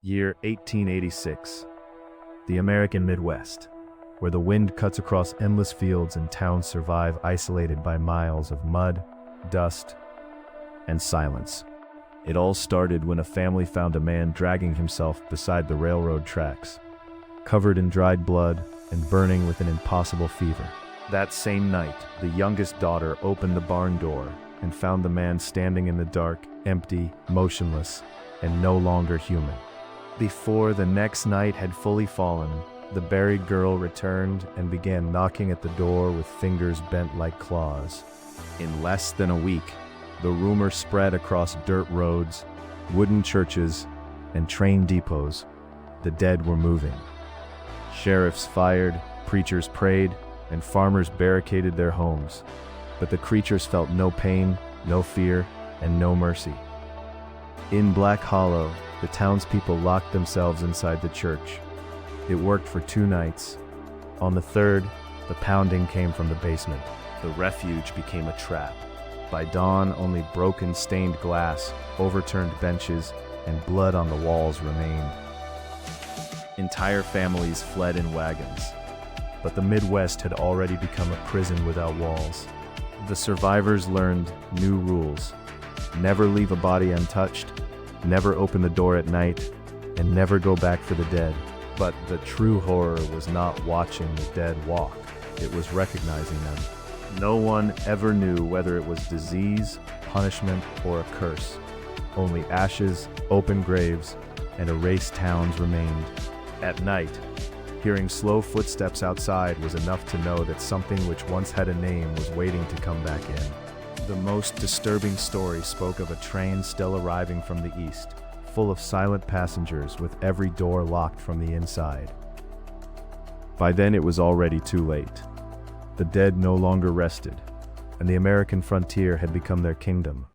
Year 1886. The American Midwest, where the wind cuts across endless fields and towns survive isolated by miles of mud, dust, and silence. It all started when a family found a man dragging himself beside the railroad tracks, covered in dried blood and burning with an impossible fever. That same night, the youngest daughter opened the barn door and found the man standing in the dark, empty, motionless, and no longer human. Before the next night had fully fallen, the buried girl returned and began knocking at the door with fingers bent like claws. In less than a week, the rumor spread across dirt roads, wooden churches, and train depots. The dead were moving. Sheriffs fired, preachers prayed, and farmers barricaded their homes. But the creatures felt no pain, no fear, and no mercy. In Black Hollow, the townspeople locked themselves inside the church. It worked for 2 nights. On the third, the pounding came from the basement. The refuge became a trap. By dawn, only broken, stained glass, overturned benches, and blood on the walls remained. Entire families fled in wagons. But the Midwest had already become a prison without walls. The survivors learned new rules. Never leave a body untouched, never open the door at night, and never go back for the dead. But the true horror was not watching the dead walk. It was recognizing them. No one ever knew whether it was disease, punishment, or a curse. Only ashes, open graves, and erased towns remained. At night, hearing slow footsteps outside was enough to know that something which once had a name was waiting to come back in. The most disturbing story spoke of a train still arriving from the east, full of silent passengers with every door locked from the inside. By then it was already too late. The dead no longer rested, and the American frontier had become their kingdom.